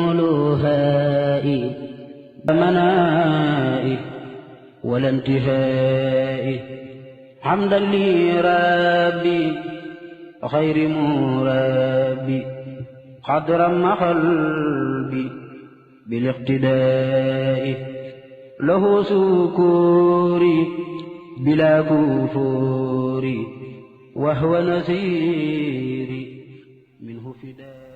لهائي ومنائي ولا انتهائي حمدا لربي خير مربي قدرا مع قلبي بالاقتداء له سكوري بلا كفوري وهو نسيري منه فداء.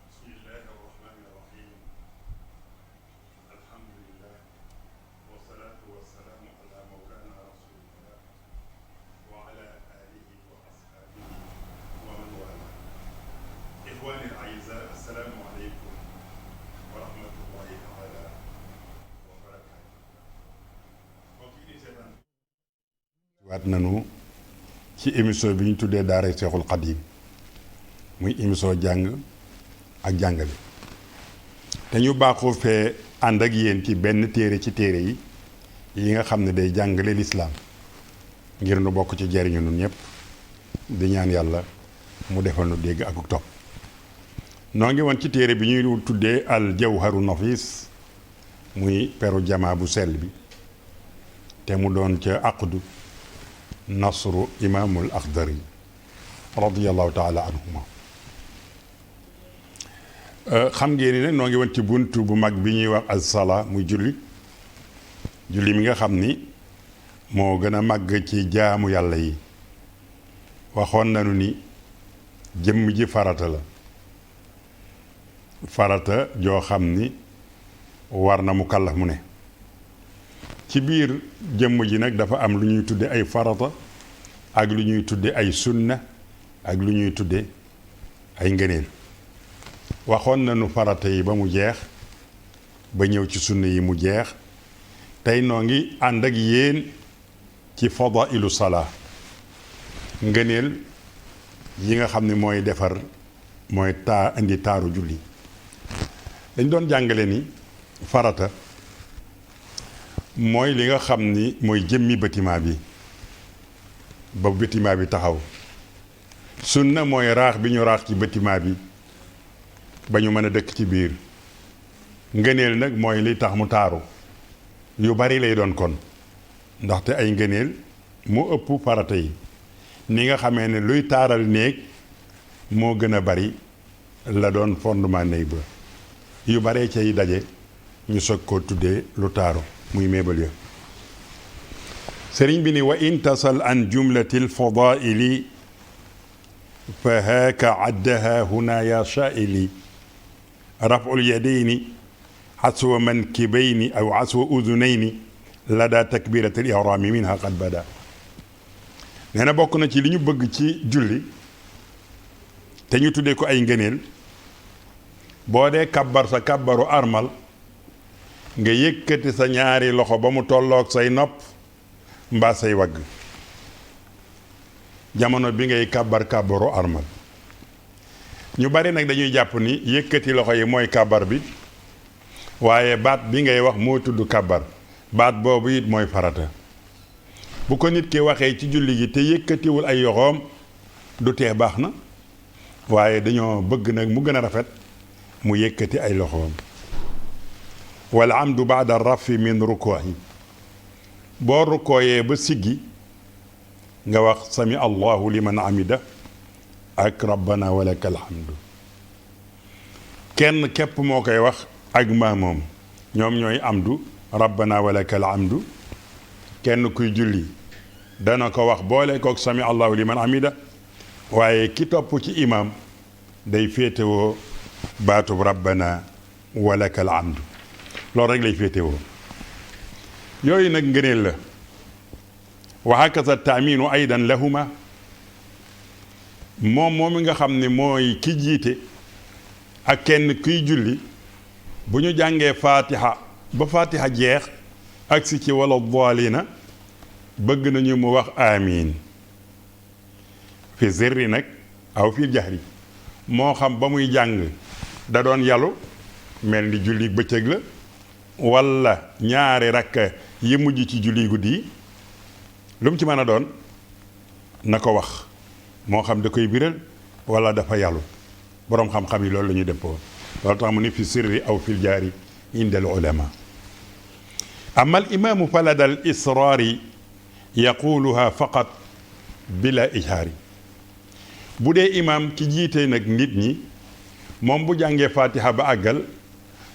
بسم الله الرحمن الرحيم. الحمد لله والصلاة والسلام على مولانا رسول الله وعلى آله وأصحابه ومن والاه. إخواني الأعزاء، السلام عليكم ورحمة الله تعالى وبركاته. waat nañu ci émission bi ñu tuddee Daaray Seexul Xadiim muy émission jàng ak jàngale te ñu baaxoo fee ànd ak yéen ci benn téere ci téere yi nga xam ne day jàngale lislaam ngir nu bokk ci jariñu nun ñëpp di ñaan yàlla mu defal nu dégg ak topp. noo ngi woon ci téere bi ñuy tuddee al jawharu nafis muy peru jamaa bu sell bi te mu doon ca aqdu nasru imaamul axdari radiyallahu taala anhuma. xam ngeen ni nag noo ngi woon ci bunt bu mag bi ñuy wax as-salaa muy julli mi nga xam ni moo gën a màgg ci jaamu yàlla yi. waxoon nañu ni jëmm ji farata la, farata joo xam ni war na mu kàllaf mu ne. ci biir jëmm ji nag dafa am lu ñuy tudde ay farata ak lu ñuy tudde ay sunna ak lu ñuy tudde ay ngëneel. waxoon nañu farata yi ba mu jeex ba ñëw ci sunna yi mu jeex. tey noo ngi ànd ak yéen ci fadailu salaa, ngëneel yi nga xam ne mooy defar mooy indi taaru julli. dañ doon jàngale ni farata mooy li nga xam ni mooy jëmmi bâtiment bi ba bâtiment bi taxaw. sunna mooy raax bi ñu raax ci bâtiment bi ba ñu mën a dëkk ci biir. ngëneel nag mooy li tax mu taaru. yu bari lay doon kon ndaxte ay ngëneel moo ëpp farata yi. ni nga xamee ne luy taaral néeg moo gën a bari la doon fondement néeg ba. yu baree cay daje ñu soog koo tuddee lu taaru muy meebal ya. sëriñ bi ni wa in tasal an jumlati lfadaili fa haaka addaha huna ya shaaili rafu lyadayni aswa mankibayni aw aswa udunayni lada takbirati l ihrami minha qad bada. nee na bokk na ci li ñu bëgg ci julli te ñu tuddee ko ay ngëneel, boo dee kabbar sa kabbaru armal nga yëkkati sa ñaari loxo ba mu tolloog say nopp mbaa say wagg jamono bi ngay kabbaru armal. ñu bari nag dañuy jàpp ni yëkkati loxo yi mooy kabbar bi, waaye baat bi ngay wax moo tudd kabbar. baat boobu it mooy farata. bu ko nit ki waxee ci julli gi te yëkkatiwul ay yoxoom du tee baax na, waaye dañoo bëgg nag mu gën a rafet mu yëkkati ay loxoom. wal amdu baada rafi min rukuhi, boo rukooyee ba siggi nga wax sami allahu liman amida ak rabbana walaka alhamdu. kenn képp moo koy wax ak maamoom, ñoom ñooy amdu rabbana walaka alhamdu. kenn kuy julli dana ko wax boole kook sami allahu liman amida, waaye ki topp ci imaam day féetewoo baatub rabbana walaka alhamdu. loolu rek lay féetewoo. yooyu nag ngëneel la. wa hakaza taaminu aydan lahuma, moom nga xam ne mooy ki jiite ak kenn kuy julli bu ñu jàngee fatiha ba fatiha jeex agsi ci wala daalina bëgg nañu mu wax amiin fi sirri nag aw fi jahri. moo xam ba muy jàng da doon yalu mel ni julli bëccëg la, walla ñaari rakka yi mujj ci julli guddi yi, lu mu ci mën a doon na ko wax moo xam da koy biral walla dafa yalu. boroom xam-xam yi loolu la ñu dëppoo loolu tax mu ni fi sirri aw fil jaari inda al ulama amma al imaamu falada al israari yaquluha faqat bila ijhaari bu dee imaam ki jiite nag nit ñi moom bu jàngee fatiha ba àggal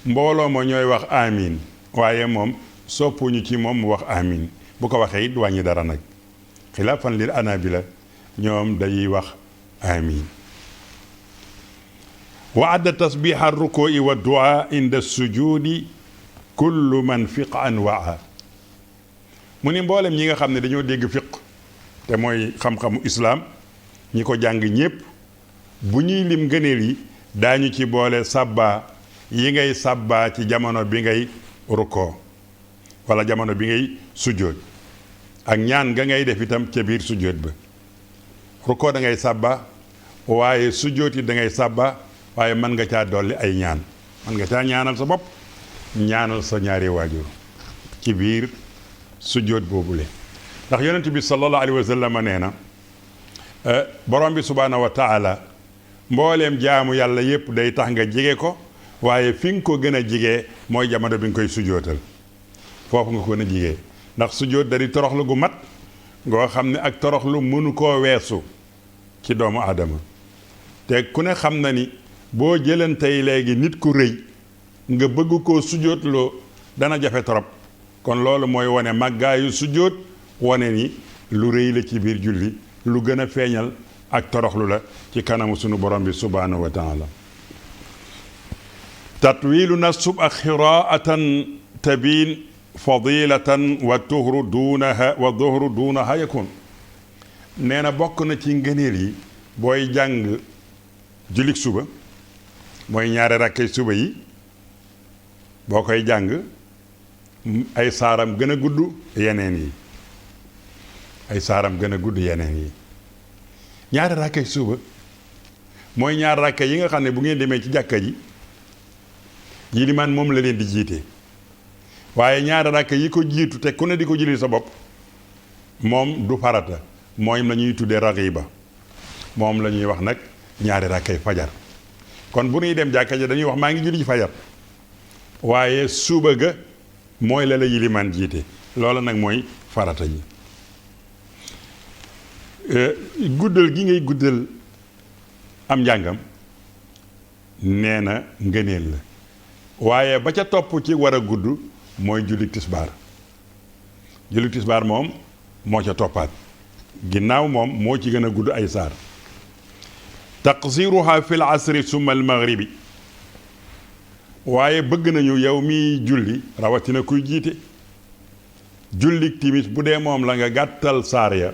mbooloo ma ñooy wax amin waaye moom soppuñu ci moom mu wax amin bu ko waxee it wàññi dara nag xilaafan lil anabila ñoom dañuy wax amin wa adda tasbiha rukui wa du'a inda sujudi kullu man fiqan waa mu ni mboolem ñi nga xam ne dañoo dégg fiq te mooy xam-xamu islaam ñi ko jàng ñépp bu ñuy lim ngëneel yi daañu ci boole sàbbaa yi ngay sàbbaa ci jamono bi ngay rukkoo wala jamono bi ngay sujjóot ak ñaan nga ngay def itam ca biir sujjóot ba rukkoo da ngay sàbbaa waaye sujjóot yi da ngay sàbbaa waaye mën nga caa dolli ay ñaan mën nga caa ñaanal sa bopp ñaanal sa ñaari waajur ci biir sujjóot boobule ndax yonent bi sallallahu alayhi wa sallam nee na borom bi subhaanahu wa taala mbooleem jaamu yàlla yépp day tax nga jige ko waaye fi nga ko gën a jigee mooy jamono bi nga koy sujjóotal foofu nga ko gën a jigee ndax sujjóot da di toroxlu gu mat ngoo xam ne ak toroxlu mënu koo weesu ci doomu aadama te ku ne xam na ni boo jëlan tey léegi nit ku rëy nga bëgg koo sujjóotloo dana jafe torop kon loolu mooy wane màggaayu sujjóot wane ni lu rëy la ci biir julli lu gën a feeñal ak toroxlu la ci kanamu sunu borom bi subhaanahu wa taala tatwilu na sub ak xiraatan tabin fadilatan wa tuhru duunaha yakun nee na bokk na ci ngëneel yi booy jàng julik suba mooy ñaari rakkay suba yi boo koy jàng ay saaram gën a gudd yeneen yi ay saaram gën a gudd yeneen yi ñaari rakkay suba mooy ñaari rakka yi nga xam ne bu ngeen demee ci jàkka ji yilimaan moom la leen di jiite waaye ñaari rakka yi ko jiitu te ku ne di ko julli sa bopp moom du farata mooy la ñuy tuddee raxiba moom la ñuy wax nag ñaari rakkay fajar kon bu ñuy dem jàkka ji dañuy wax maa ngi julli ci fajar waaye suba ga mooy la yilimaan jiite loola nag mooy farata ji guddal gi ngay guddal am njàngam nee na ngëneel la waaye ba ca topp ci war a gudd mooy julli tisbaar moom moo ca toppaat ginnaaw moom moo ci gën a gudd ay saar taqsiruha fi l asri summa al maghribi waaye bëgg nañu yow mi julli rawatina kuy jiite jullik timis bu dee moom la nga gàttal saar ya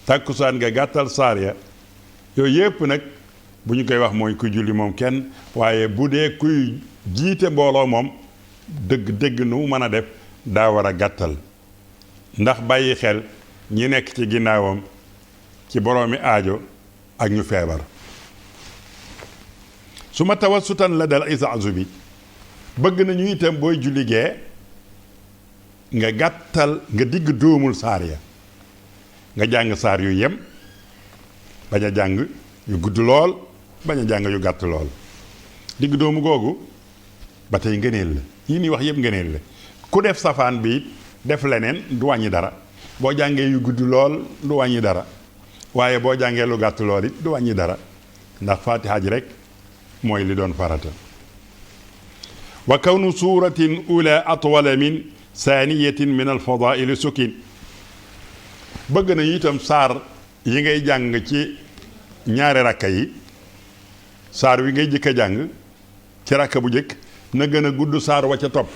takkusaan nga gàttal saar ya yooyu yépp nag bu ñu koy wax mooy kuy julli moom kenn waaye bu dee kuy jiite mbooloo moom dëgg nu mu mën a def daa war a gàttal ndax bàyyi xel ñi nekk ci ginnaawam ci boroomi aajo ak ñu feebar su ma tawassutan la dal isaazu bi bëgg nañu itam booy julli gee nga gàttal nga digg dóomul saar ya nga jàng saar yu yem bañ a jàng yu gudd lool bañ a jàng yu gàtt lool digg doomu googu ba tey ngëneel la yi ni wax yëpp ngëneel la ku def safaan bi def leneen du wàññi dara boo jàngee yu gudd lool du wàññi dara waaye boo jàngee lu gàtt lool it du wàññi dara ndax faatiha ji rek mooy li doon farata wa kawnu suratin ula atwala min saaniyatin min alfadaili sukin bëgg na itam saar yi ngay jàng ci ñaari rakka yi saar wi ngay jëkk a jàng ci rakka bu jëkk na gën a gudd saar wa ca topp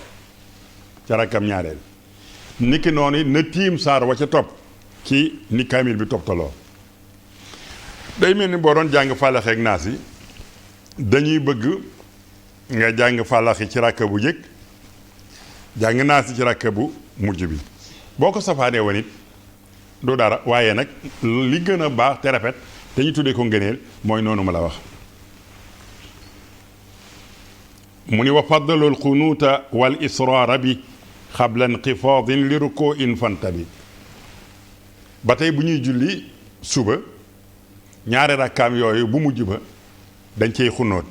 ca rakkam ñaareel niki noonu na tiim saar wa ca topp ci ni kaamil bi toptaloo day mel ni boo doon jàng fàllax ak naas yi dañuy bëgg nga jàng fàllax yi ci rakka bu jëkk jàng naas yi ci rakka bu mujj bi boo ko safaanee woon it du dara waaye nag li gën a baax te rafet te ñu tuddee ko ngëneel mooy noonu ma la wax mu ni wa faddalul xunuuta wal israara bi xabla inqifaadin li rukoo in fanta bi ba tey bu ñuy julli suba ñaari rakkaam yooyu bu mujj ba dañ cey xunóot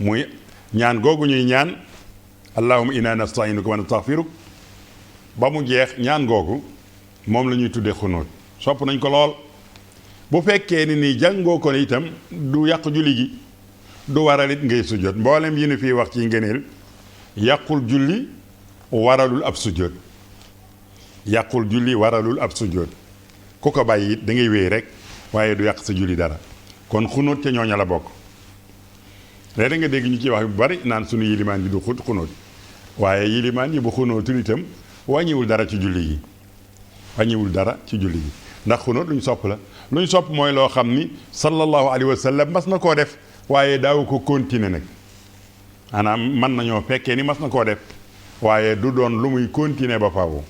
muy ñaan googu ñuy ñaan allahumma inna nasta'inuka wa nastaghfiruk ba mu jeex ñaan googu moom la ñuy tuddee xunóot sopp nañ ko lool bu fekkee ni nii jàngoo ko itam du yàq julli gi du waral it ngay sujjóot mboolem yi nu fii wax ci ngëneel yàqul julli waralul ab sujjóot yàqul julli waralul ab sujjóot ku ko bàyyi it da ngay wéy rek waaye du yàq sa julli dara kon xunóot ca ñooña la bokk léeg nga dégg ñu ci wax bu bari naan sunu yilimaan yi du xunóot waaye yilimaan yi bu xunóotul itam wàññiwul dara ci julli gi wàññiwul dara ci julli gi ndax xunóot lu ñu sopp la lu ñu sopp mooy loo xam ni sallallahu alayhi wa sallam mas na koo def waaye daaw ko continuer nag maanaam mën nañoo fekkee ni mas na koo def waaye du doon lu muy continuer ba faaw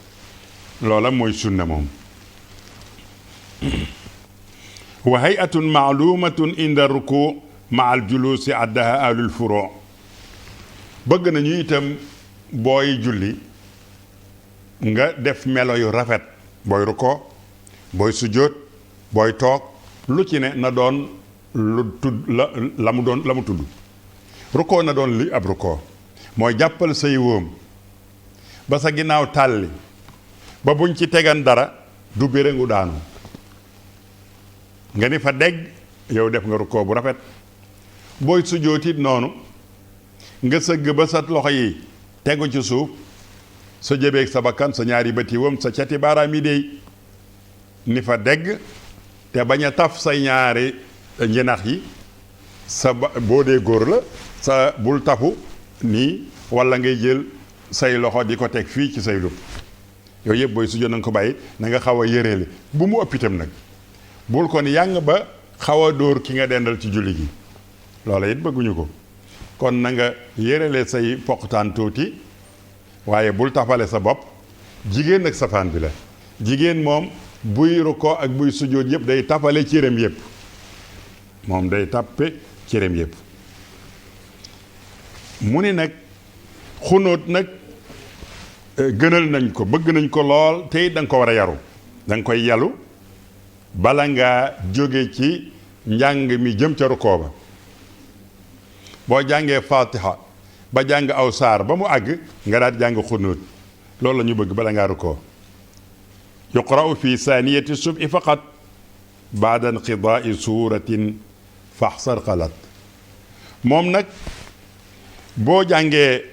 loola mooy sunna moom wa hay'atun maalumatun inda ruku ma al julusi addaha ahlul furu bëgg nañu itam booy julli nga def melo yu rafet booy ruko booy sujjóot booy toog lu ci ne na doon lu tudd la mu tudd ruko na doon li ab ruko mooy jàppal say wóom ba sa ginnaaw tàlli ba buñ ci tegan dara du béréngu daanu nga ni fa dégg yow def nga rukkoo bu rafet booy sujjóotit noonu nga sëgg ba sa loxo yi tegu ci suuf sa jëbeeg sa bakkan sa ñaari bëti wam sa cati baaraam yi dey ni fa dégg te bañ a taf say ñaari njinax yi sa boo dee góor la sa bul tafu nii walla ngay jël say loxo di ko teg fii ci say lupp yooyu yëpp booy sujjóot na nga ko bàyyi na nga xaw a yëreele bu mu ëpp itam nag bul ko ni yàng ba xaw a dóor ki nga dendal ci julli gi loola it bëgguñu ko kon na nga yërele say poqtaan tuuti waaye bul tafale sa bopp jigéen ak safaan bi la jigéen moom buy rukkoo ak buy sujjóot yëpp day tafale cëram yëpp moom day tappe cëram yëpp mu ni nag xunóot nag gënal nañ ko bëgg nañ ko lool tey da nga ko war a yaru da nga koy yalu bala ngaa jóge ci njàng mi jëm ca rukkoo ba boo jàngee fatiha ba jàng aw saar ba mu àgg nga daal jàng xunóot loolu la ñu bëgg bala ngaa rukkoo yuqra'u fi saaniyati subhi faqat baada inqidaai suuratin faxsar xalat moom nag boo jàngee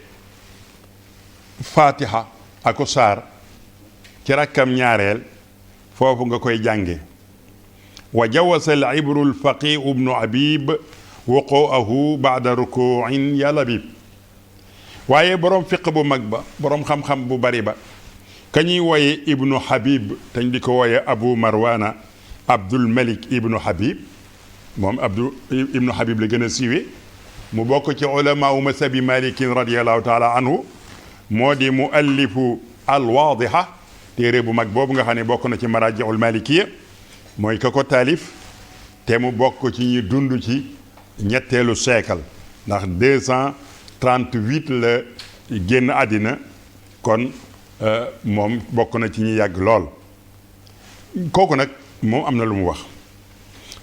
fatiha ako saar ci rakkam ñaareel foofu nga koy jànge wa jawasa al ibru al faqih ibnu abib wuquahu baada rukuin ya labib waaye boroom fiq bu mag ba boroom xam-xam bu bari ba ka ñuy wooye ibnu habib tañ di ko wooye abu marwana abdul malik ibnu habib moom abdu ibnu habib la gën a siiwe mu bokk ci ulama u masabi malikin radiallahu taala anhu moo di muallifu alwaadiha téere bu mag boobu nga xam ne bokk na ci marajiul malikiya mooy ka ko taalif te mu bokk ci ñi dund ci ñetteelu siècle ndax 238 la génn àddina kon moom bokk na ci ñi yàgg lool kooku nag moom am na lu mu wax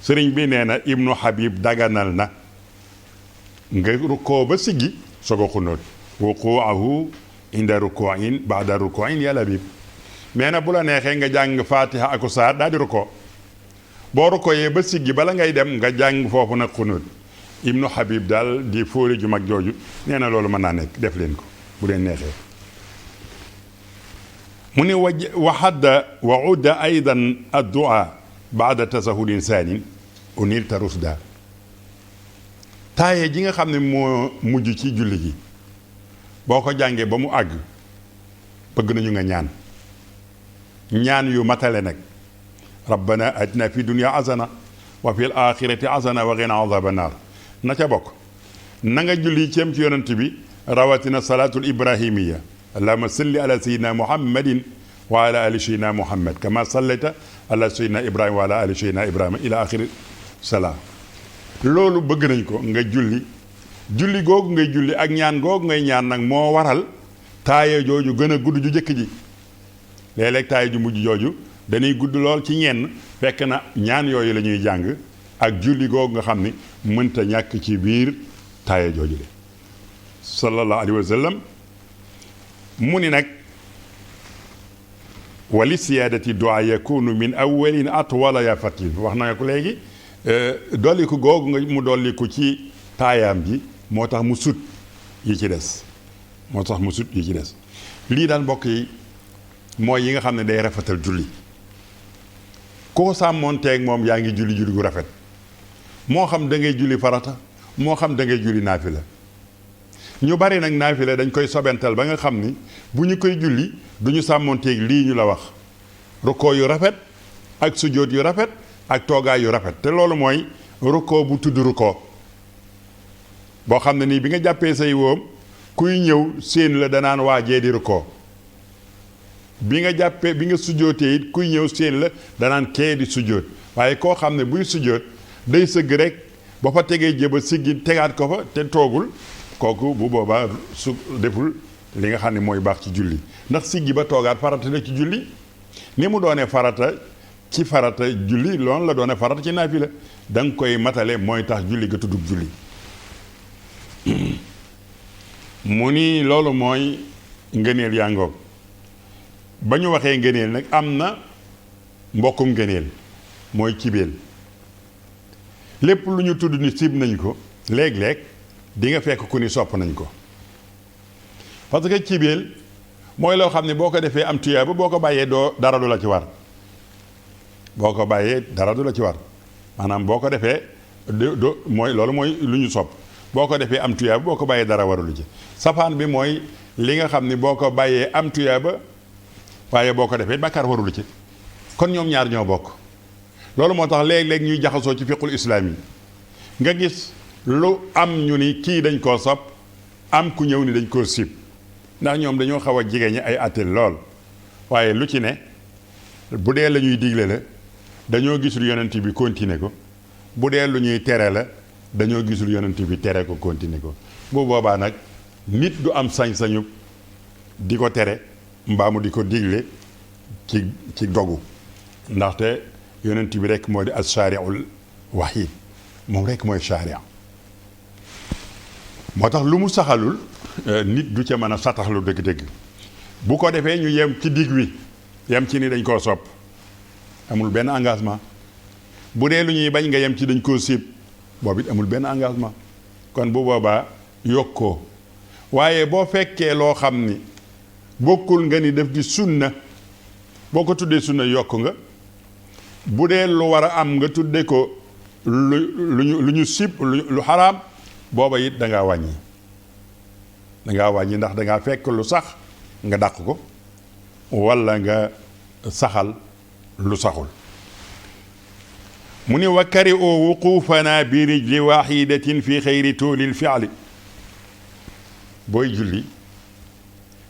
sëriñ bi nee na ibnu habib daganal na nga rukkoo ba siggi soog a xunóot wuquahu inda rukuin baada rukuin ya labib mais nag bu la neexee nga jàng fatiha ako saar daal di rukkoo boo rukkooyee ba siggi bala ngay dem nga jàng foofu nag xunóot ibnu habib daal di fóori ju mag jooju nee na loolu mën naa nekk def leen ko bu leen neexee mu ne wa hadda wa udda aydan addua baada tasahudin saanin unilta rusda taaye ji nga xam ne moo mujj ci julli gi boo ko jàngee ba mu àgg bëgg nañu nga ñaan yu matale nag rabbana atina fi dunya hasana wa fil axirati hasana wa qina azaba naar na ca bokk na nga julli ceem ci yonent bi rawatina salaatul ibrahimiya allahumma salli ala sayyidina muhammadin wa ala ali sayyidina muhammad kama sallayta ala sayyidina ibrahima wa ala ali sayyidina ibrahima ila axiri salaam loolu bëgg nañ ko nga julli googu ngay julli ak ñaan googu ngay ñaan nag moo waral taaye jooju gën a gudd ju jëkk ji léeg-léeg taaye ju mujj jooju dañuy gudd lool ci ñenn fekk na ñaan yooyu la ñuy jàng ak julli googu nga xam ni mënta ñàkk ci biir taaya jooju le sallallahu alayhi wa sallam mu ni nag wali siyaadati du'a yakunu min awwalin atwala ya fatin wax na ko léegi dolliku googu nga mu dolliku ci taayaam ji moo tax mu sut yi ci des moo tax mu sut yi ci des lii daal mbokk yi mooy yi nga xam ne day rafetal julli koo sàmmoonteeg moom yaa ngi julli julli gu rafet moo xam da ngay julli farata moo xam da ngay julli naafila ñu bari nag naafila dañ koy sobental ba nga xam ni bu ñu koy julli du ñu sàmmoonteeg lii ñu la wax rukkoo yu rafet ak sujjóot yu rafet ak toogaay yu rafet te loolu mooy rukkoo bu tudd rukkoo boo xam ne nii bi nga jàppee say woom kuy ñëw séen la danaan waajee di rukkoo bi nga jàppee bi nga sujjóotee it kuy ñëw séen la danaan kee di sujjóot waaye koo xam ne buy sujjóot day sëgg rek ba fa tegee jëba siggi tegaat ko fa te toogul kooku bu boobaa su deful li nga xam ne mooy baax ci julli ndax siggi ba toogaat farata la ci julli ni mu doonee farata ci farata julli loolu la doone farata ci naafila da nga koy matale mooy tax julli ga tuddug julli mu ni loolu mooy ngëneel yaa ngoog ba ñu waxee ngëneel nag am na mbokkum ngëneel mooy cibeel lépp lu ñu tudd ni sib nañ ko léeg-léeg di nga fekk ku ni sopp nañ ko parce que cibeel mooy loo xam ne boo ko defee am tuyaaba boo ko bàyyee doo dara du la ci war boo ko bàyyee dara du la ci war maanaam boo ko defee do mooy loolu mooy lu ñu sopp boo ko defee am tuyaaba boo ko bàyyee dara warulu ci safaan bi mooy li nga xam ni boo ko bàyyee am tuyaaba waaye boo ko defee bàkkaar warulu ci kon ñoom ñaar ñoo bokk loolu moo tax léeg-léeg ñuy jaxasoo ci fiqul islaam yi nga gis lu am ñu ni kii dañ koo sopp am ku ñëw ni dañ koo sib ndax ñoom dañoo xaw a jigéen ñi ay atel lool waaye lu ci ne bu dee la ñuy digle la dañoo gisul yonent bi continuer ko bu dee lu ñuy tere la dañoo gisul yonent bi tere ko continuer ko bu boobaa nag nit du am sañ-sañu di ko tere mbaamu di ko digle ci dogu ndaxte yonent bi rek moo di as-shaari'ul wahiid moom rek mooy sharia moo tax lu mu saxalul nit du ca mën a sataxlu dëgg-dëgg bu ko defee ñu yem ci digg wi yem ci ni dañ koo sopp amul benn engagement bu dee lu ñuy bañ nga yem ci dañ koo siib boobu it amul benn engagement kon bu boobaa yokkoo waaye boo fekkee loo xam ni bokkul nga ni def di sunna boo ko tuddee sunna yokk nga bu dee lu war a am nga tudde ko lu ñu sib lu xaraam booba it dangaa wàññi ndax dangaa fekk lu sax nga dàq ko walla nga saxal lu saxul mu ni wa kari o wuquufana bi rijli waxidatin fi xayri tuulil fi'li booy julli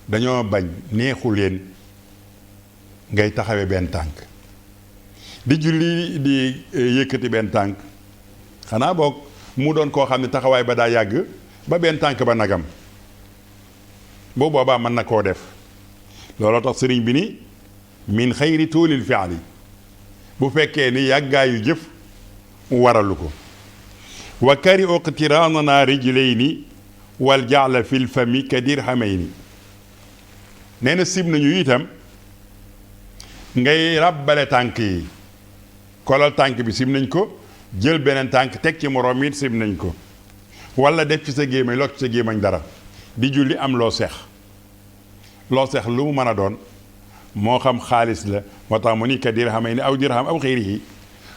dañoo bañ neexu leen ngay taxawe benn tànk di julli di yëkkati benn tànk xanaa boog mu doon koo xam ne taxawaay ba daa yàgg ba benn tànk ba nagam boo boobaa mën na koo def looloo tax sëriñ bi ni min xayri tuulil fi'li bu fekkee ni yàggaayu jëf waralu ko wa kari iqtiraanana rijlayni wal jaala fil fami ka dirhamayni nee na sib nañu itam ngay ràbbale tànk yi kolal tànk bi sib nañ ko jël beneen tànk teg ci moroom it sib nañ ko wala def ci sa gémmañ lokk ci sa gémmañ dara di julli am loo seex lu mu mën a doon moo xam xaalis la moo tax mu ni ka dirhamayni aw dirham aw xayrihi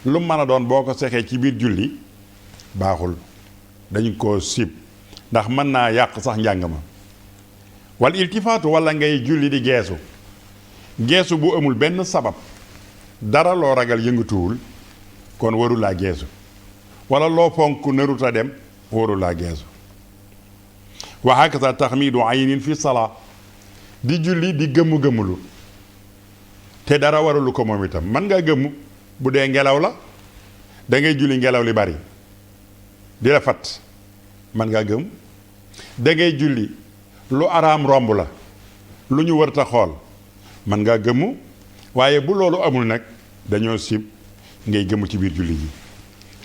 lu mu mën a doon boo ko sexee ci biir julli baaxul dañ koo sib ndax mën naa yàq sax njàng ma wal iltifaatu wala ngay julli di geesu bu amul benn sabab dara loo ragal yëngatuwul kon warulaa geesu wala loo fonk naruta dem warulaa geesu wa hakaza taxmiidu aynin fi salaa di julli di gëmmu-gëmmulu te dara warulu ko moom itam man ngaa gëmmu bu dee ngelaw la da ngay julli ngelaw li bari di la fat man ngaa gëmm da ngay julli lu araam romb la lu ñu wërta xool man ngaa gëmmu waaye bu loolu amul nag dañoo sib ngay gëmmu ci biir julli ji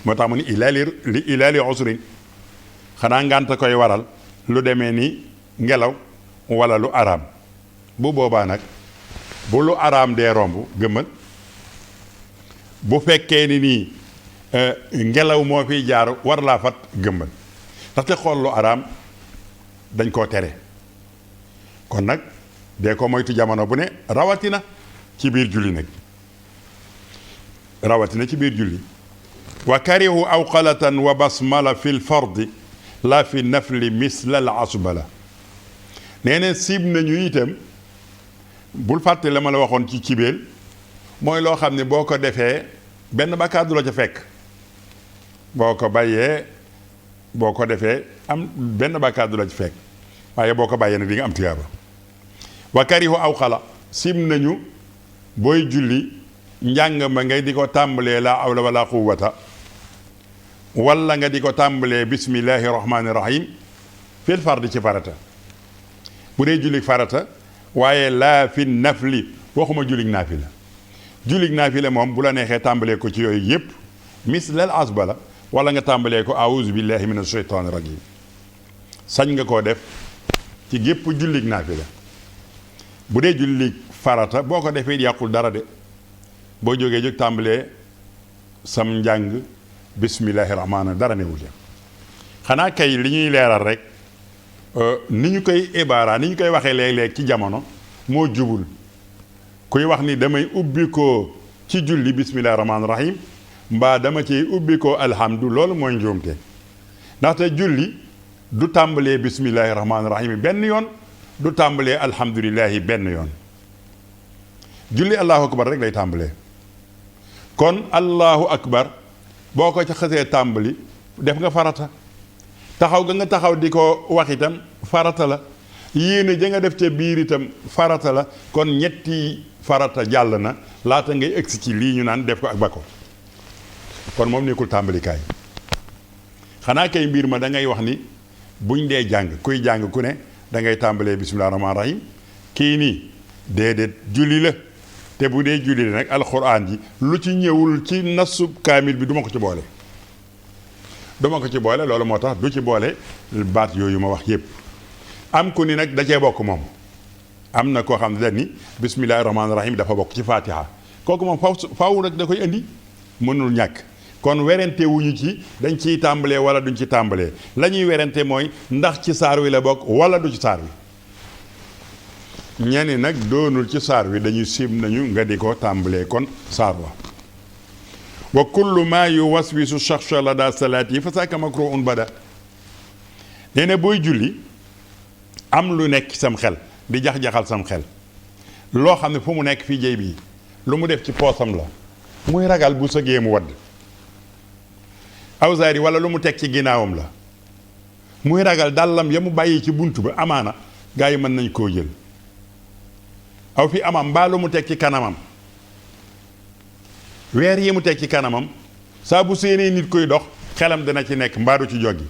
moo tax mu ni ilaali usrin xanaa ngànt koy waral lu demee ni ngelaw wala lu araam bu boobaa nag bu lu araam dee romb gëmmal bu fekkee ni nii ngelaw moo fiy jaar war laa fat gëmmal ndaxte xool lu araam dañ koo tere kon nag dee ko moytu jamono bu ne rawatina ci biir julli nag rawatina ci biir julli wa karihu awqalatan wa basmala fi lfardi la fi nafli misla al asbala nee na siib nañu itam bul fàtte la ma la waxoon ci cibeel mooy loo xam ne boo ko defee benn bàkkaar du la ca fekk boo ko bàyyee boo ko defee am benn bàkkaar du la ca fekk waaye boo ko bàyyee nag di nga am tiyaaba wa karihu awqala siib nañu booy julli njàng ma ngay di ko tàmbalee laa hawla wala quwwata wala nga di ko tàmbalee bismillahi rahmaani rahim fil fardi ci farata bu dee jullig farata waaye laa fi nafli waxuma jullig naafila jullig naafila moom bu la neexee tàmbalee ko ci yooyu yëpp mislal asbala wala nga tàmbalee ko aouzu billahi min asheytaani rajim sañ nga koo def ci gépp jullig naafila bu dee jullig farata boo ko defee yàqul dara de boo jógee jóg tàmbalee sam njàng bismillahi rahmaani dara newul ja xanaa kay li ñuy leeral rek ni ñu koy ibaara ni ñu koy waxee léeg-léeg ci jamono moo jubul kuy wax ni damay ubbi ko ci julli bismillahi rahmaani rahim mbaa dama ciy ubbi ko alhamdu loolu mooy njuumte ndaxte julli du tàmbalee bismillahi rahmaani rahim benn yoon du tàmbalee alhamdulillahi benn yoon julli allahu akbar rek lay tàmbalee kon allahu akbar boo ko ca xasee tàmbali def nga farata taxaw ga nga taxaw di ko wax itam farata la yéene ja nga def ca biir itam farata la kon ñetti farata jàll na laata ngay ëgsi ci lii ñu naan def ko ak ba ko kon moom nekkul tàmbalikaay xanaa kay mbir ma da ngay wax ni buñ dee jàng kuy jàng ku ne da ngay tàmbalee bismillahi rahmaani rahim kii nii déedéet julli la te bu dee julli la nag alxuraan ji lu ci ñëwul ci nasub kaamil bi duma ko ci boole loolu moo tax du ci boole baat yooyu ma wax yépp am ku ni nag da cee bokk moom am na koo xam ne dañ ni bismillahi rahmaani rahim dafa bokk ci fatiha kooku moom faw nag da koy indi mënul ñàkk kon werante wuñu ci dañ ciy tàmbalee wala duñ ci tàmbalee la ñuy werante mooy ndax ci saar wi la bokk wala du ci saar wi ñenn nag doonul ci saar wi dañuy siib nañu nga di ko tàmbalee kon saar wa kullu ma yuwaswisu shakhsa la daa salaati fa saaka makruhun bada nee na booy julli am lu nekk sam xel di jax-jaxal sam xel loo xam ne fu mu nekk fii jëy bii lu mu def ci poosam la muy ragal bu sëgee mu wadd awsaari wala lu mu teg ci ginnaawam la muy ragal dàllam ya mu bàyyi ci bunt ba amaana gaa yi mën nañ koo jël aw fi amam mbaa lu mu teg ci kanamam weer yi mu teg ci kanamam saa bu séenee nit koy dox xelam dina ci nekk mbaadu ci joggi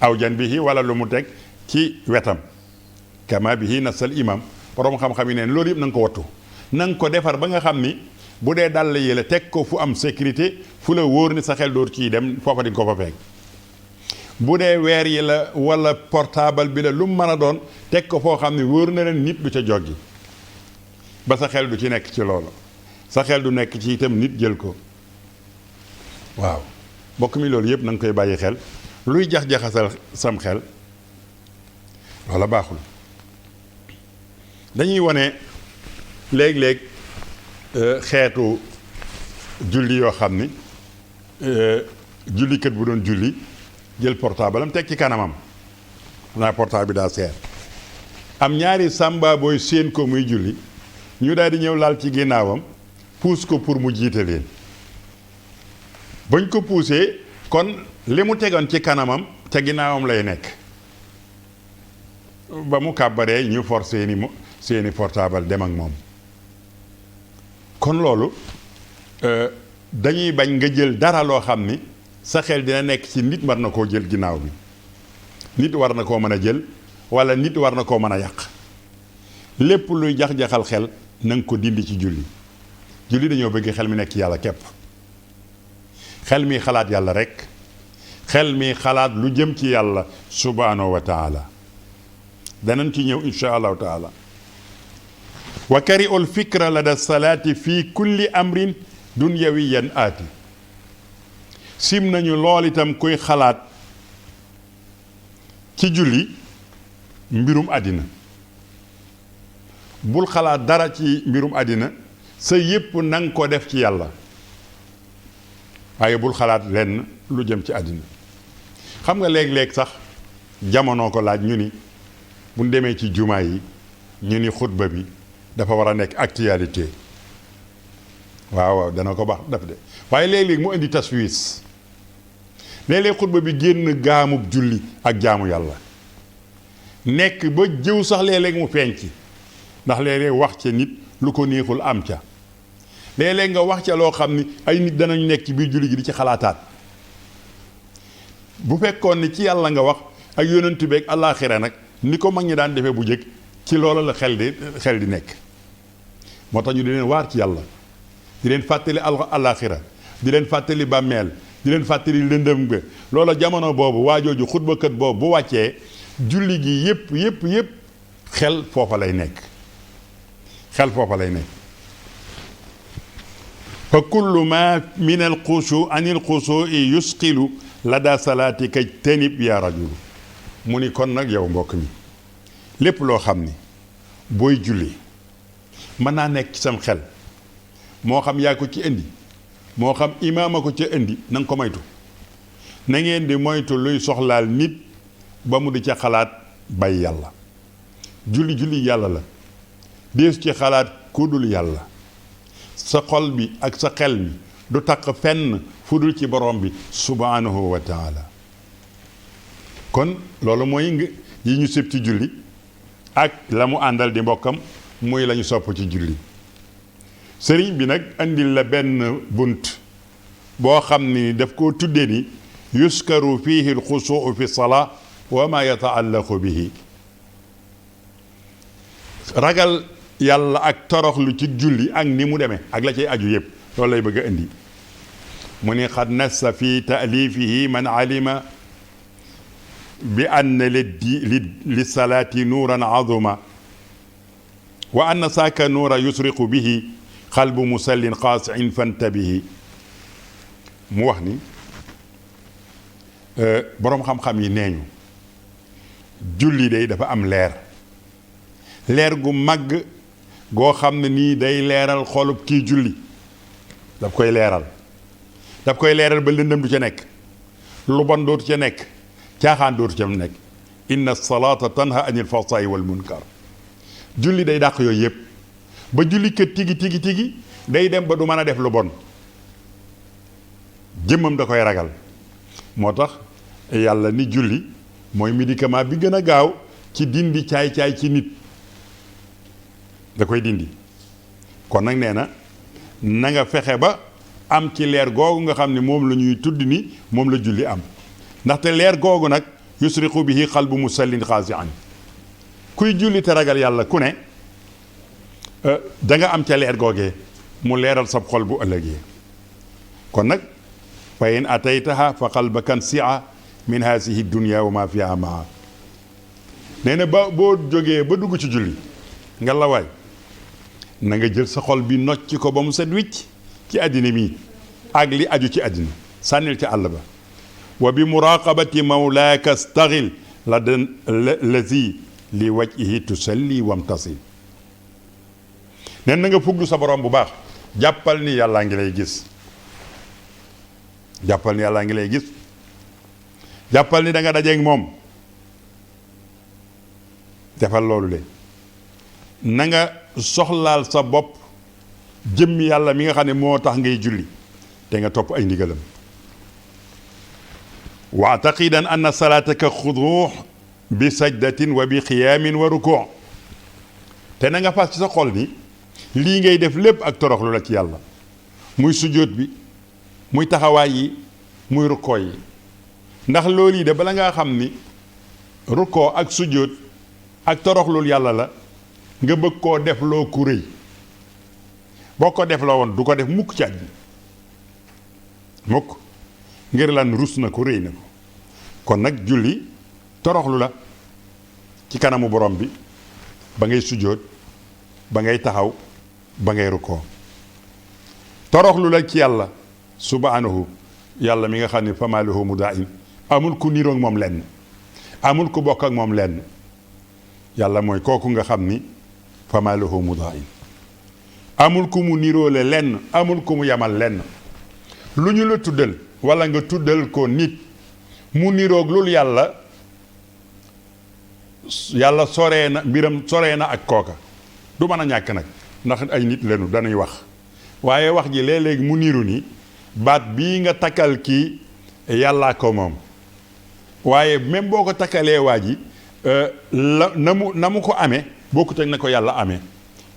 aw jan bihi wala lu mu teg ci wetam kama bihi nasal imam borom xam-xam yi neen loolu yëpp na nga ko wattu na nga ko defar ba nga xam ni bu dee dàll yi la teg ko fu am sécurité fu la wóor ni sa xel door ciy dem foofa di nga ko fa fekk bu dee weer yi la wala portable bi la lu mu mën a doon teg ko foo xam ne wóor na leen nit du ca joggi ba sa xel du ci nekk ci loolu sa xel du nekk ci itam nit jël ko waaw mbokk mi loolu yëpp na nga koy bàyyi xel luy jax-jaxasal sam xel loola baaxul dañuy wone léeg-léeg xeetu julli yoo xam ni jullikat bu doon julli jël portable am teg ci kanamam naa portable bi daa seer am ñaari sàmba booy séen ko muy julli ñu daal di ñëw laal ci ginnaawam puus ko pour mu jiite leen bañ ko puusee kon li mu tegoon ci kanamam te ginnaawam lay nekk ba mu kàbbaree ñu for seeni portable dem ak moom kon loolu dañuy bañ nga jël dara loo xam ni sa xel dina nekk ci nit war na koo jël ginnaaw bi nit war na koo mën a jël wala nit war na koo mën a yàq lépp luy jax-jaxal xel na nga ko dindi ci julli julli dañoo bëgg xel mi nekk ci yàlla képp xel mi xalaat yàlla rek xel mi xalaat lu jëm ci yàlla subhanahu wa taala danañ ci ñëw insha allahu taala wa kari'u lfikra lada salaati fi kulli amrin dunyawiyan aati sim nañu lool itam kuy xalaat ci julli mbirum àddina bul xalaat dara ci mbirum àddina sa yépp nanga ko def ci yàlla waaye bul xalaat lenn lu jëm ci àddina xam nga léeg-léeg sax jamono ko laaj ñu ni bu demee ci jumaa yi ñu ni xutba bi dafa war a nekk actualité waaw dana ko baax daf de waaye léeg-léeg mu indi taswis léeg-léeg xutba bi génn gaamub julli ak jaamu yàlla nekk ba jëw sax léeg-léeg mu feeñ ci ndax léeg-léeg wax ca nit lu ko neexul am ca léeg-léeg nga wax ca loo xam ni ay nit danañu nekk ci biir julli gi di ci xalaataat bu fekkoon ni ci yàlla nga wax ak yonentu beeg àllaaxira nag ni ko mag ñi daan defee bu jëkk ci loola la xel di nekk moo tax ñu di leen waar ci yàlla di leen fàttali àllaaxira di leen fàttali bàmmeel di leen fàttali lëndëm ga loola jamono boobu waajooju xutbakat boobu bu wàccee julli gi yépp xel foofa lay nekk fa kullu ma min alxushu an alxusui yusqilu lada salaati kaj tanib ya rajulu mu ni kon nag yow mbokk mi lépp loo xam ni booy julli mën naa nekk ci sam xel moo xam yaa ko ci indi moo xam imaama ko ca indi na nga ko moytu na ngeen di moytu luy soxlaal nit ba mu di ca xalaat bay yàlla julli yàlla la deesu ci xalaat ku dul yàlla sa xol bi ak sa xel mi du taq fenn fu dul ci borom bi subhanahu wa taala kon loolu mooy yi ñu sëb ci julli ak la mu àndal di mbokkam muy la ñu sopp ci julli sëriñ bi nag andil la benn bunt boo xam ni daf koo tudde ni yuskaru fihi alxusuu fi salaa wa ma yataallaqu bihi ragal yàlla ak toroxlu ci julli ak ni mu demee ak la cay aju yépp loolu lay bëgg a indi mu ni xad nassa fi taalifihi man alima bi anna li salaati nuuran azuma wa anna saaka nuura yusriqu bihi xalbu musallin xaasiin fantabihi mu wax ni boroom xam-xam yi nee ñu julli day dafa am leer gu màgg goo xam ne nii day leeral xolub kii julli daf koy leeral ba lëndëm du ca nekk lu bon dootu ca nekk caaxaan dootu ca nekk inna salaata tanha anil fahsaa'i wal munkar julli day dàq yooyu yëpp ba julli kët tigi day dem ba du mën a def lu bon jëmmam da koy ragal moo tax yàlla ni julli mooy médicament bi gën a gaaw ci dindi caay-caay ci nit da koy dindi kon nag nee na nga fexe ba am ci leer googu nga xam ne moom la ñuy tudd ni moom la julli am ndaxte leer googu nag yusriqu bihi qalbu musallin xaasi'an kuy julli te ragal yàlla ku ne da nga am ca leer googee mu leeral sab xol bu ëllëgee kon nag fa in ataytaha fa qalbakan si'a min haasihi dunya wa ma fiha maa nee na ba boo jógee ba dugg ci julli nga la waay na nga jël sa xol bi nocc ko ba mu set wicc ci àddina mi ak li aju ci àddina sànnil ci àll ba wa bi muraqabati mawlaaka staghil la den lazi li wajhihi tusalli wamtasil nen na nga fuglu sa borom bu baax jàppal ni yàllaa ngi lay gis jàppal ni da nga dajeeg moom defal loolu de na nga soxlaal sa bopp jëmmi yàlla mi nga xam ne moo tax ngay julli te nga topp ay ndigalam waataqidan anna salaataka xuduux bi sajdatin wa bi xiyaamin wa rukuu te na nga fas ci sa xol ni lii ngay def lépp ak toroxlu la ci yàlla muy sujjóot bi muy taxawaay yi muy rukkoo yi ndax loolu yi de bala ngaa xam ni rukkoo ak sujjóot ak toroxlul yàlla la nga bëgg koo def loo ku rëy boo ko def la woon du ko def mukk ci àddina mukk ngir lan rus na ko rëy na ko kon nag julli toroxlu la ci kanamu borom bi ba ngay sujjóot ba ngay taxaw ba ngay rukkoo toroxlu la ci yàlla subhanahu yàlla mi nga xam ne fama lahu mudaa'in amul ku niroog moom lenn amul ku bokk ak moom lenn yàlla mooy kooku nga xam ni fama lahu mudaa'in amul ku mu niroole lenn amul ku mu yamal lenn lu ñu la tuddal wala nga tuddal ko nit mu niroog loolu yàlla soree na mbiram soree na ak kooka du mën a ñàkk nag ndax ay nit lenu dañuy wax waaye wax ji léeg-léeg mu niru ni baat bii nga takkal kii yàllaa ko moom waaye même boo ko takkalee waa ji na mu ko amee bokkut ak na ko yàlla amee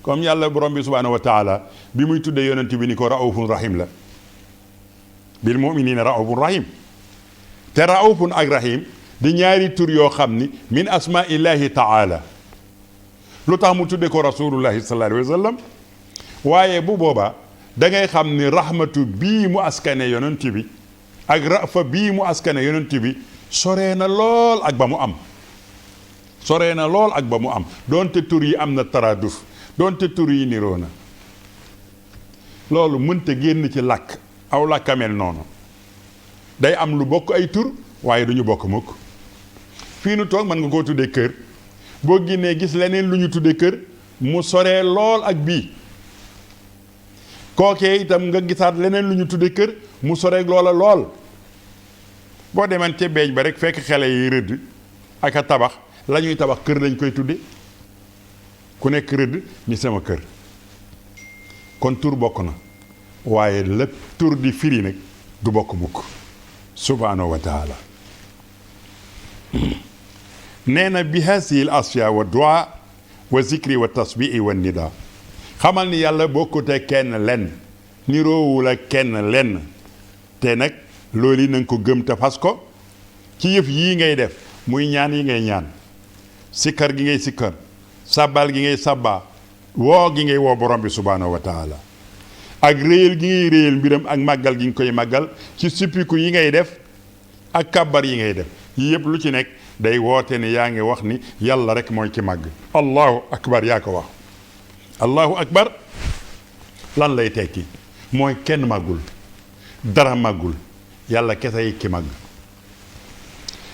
comme yàlla borom bi subhaanahu wa taala bi muy tuddee yonent bi ni ko raufun rahim la bil muminina raufun rahim te raufun ak rahim di ñaari tur yoo xam ni min asmaillahi taala lu tax mu tudde ko rasulullahi sallallahu alayhi wa sallam waaye bu boobaa da ngay xam ni rahmatu bii mu askane yonent bi ak rafa bii mu askane yonent bi soree na lool ak ba mu am soree na lool ak ba mu am doonte tur yi am na taraduf doonte tur yi niroo na loolu mënta génn ci làkk aw làkkamel noonu day am lu bokk ay tur waaye du ñu bokk mukk fii nu toog mën nga koo tuddee kër boo génnee gis leneen lu ñu tuddee kër mu soree lool ak bii kookee itam nga gisaat leneen lu ñu tuddee kër mu soree loola lool boo deman ca beeñ ba rek fekk xale yi rëdd ak a tabax la ñuy tabax kër lañ koy tudde ku nekk rëdd ni sama kër kon tur bokk na waaye lépp tur di firi nag du bokk mukk subhaanahu wa taala nee na bi hasihi l asfiya wa du'a wa zikri wa tasbihi wa nida xamal ni yàlla bokkute kenn lenn niroowul ak kenn lenn te nag loolu yi na nga ko gëm te fas ko ci yëf yii ngay def muy ñaan yi ngay ñaan sikkar gi ngay sikkar sabbal gi ngay sabbaa woo gi ngay woo borom bi subhaanahu wa taala ak réyal gi ngay réyal mbiram ak màggal gi nga koy màggal ci suppiku yi ngay def ak kàbbar yi ngay def yii yëpp lu ci nekk day woote ni yaa ngi wax ni yàlla rek mooy ci màgg allahu akbar yaa ko wax allahu akbar lan lay tekki mooy kenn màggul dara màggul yàlla kese yi ki màgg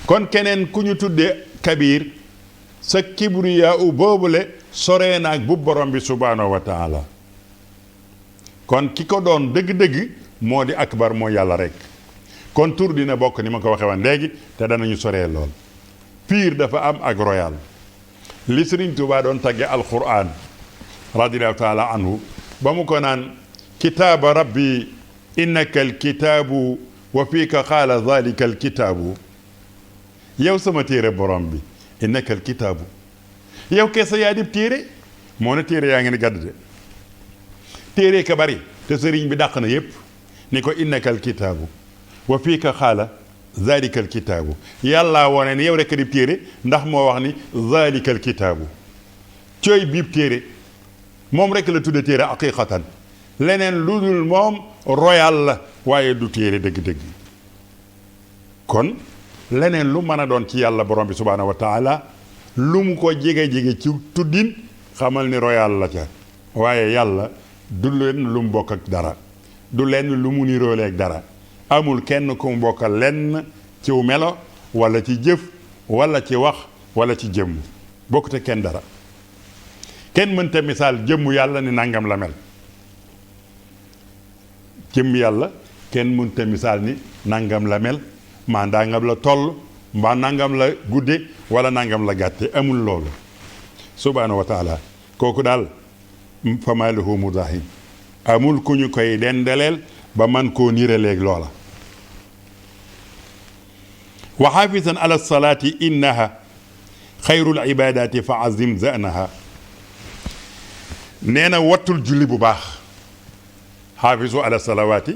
kon keneen ku ñu tuddee kabir sa kibriyaa u boobule soree na ak bu borom bi subhaanahu wa taala kon ki ko doon dëgg-dëgg moo di akbar mooy yàlla rek kon tur dina bokk ni ma ko waxee woon léegi te danañu soree lool piir dafa am ak royal li Sëriñ Tuubaa doon tagge alquran radiallahu taala anhu ba mu ko naan kitaaba rabbi innaka alkitaabu wa fiika qaala dalika alkitaabu yow sama téere borom bi innaka alkitaabu yow keesa yaa dib téere moo ne téere yaa ngi ne gàdd de téere ka bari te sëriñ bi dàq na yépp ni ko innaka alkitaabu wa fiika qaala dalika alkitaabu yàlla wone ni yow rekk dib téere ndax moo wax ni dalika alkitaabu cooy biib téere moom rekk la tudde téere haqiqatan leneen lu dul moom royal la waaye du téere dëgg-dëgg kon leneen lu mën a doon ci yàlla borom bi subhaanahu wa taala lu mu ko jege-jege ci tuddin xamal ni royal la ca waaye yàlla du leen lu mu bokk ak dara du lenn lu mu nirooleeg dara amul kenn ku mu bokkal lenn ciw melo wala ci jëf wala ci wax wala ci jëmm bokkute kenn dara kenn mënta misaal jëmm yàlla ni nangam la mel jëmm yàlla kenn mënta misaal ni nangam la mel maa ndangam la toll mbaa nangam la gudde wala nangam la gàtte amul loolu subhaanahu wa taala kooku daal fama lahu mudahin amul ku ñu koy dendeleel ba man koo niraleeg loola wa xaafisan ala salaati innaha xayrul ibadati fa azim zanaha nee na wattul julli bu baax xaafisu ala salawaati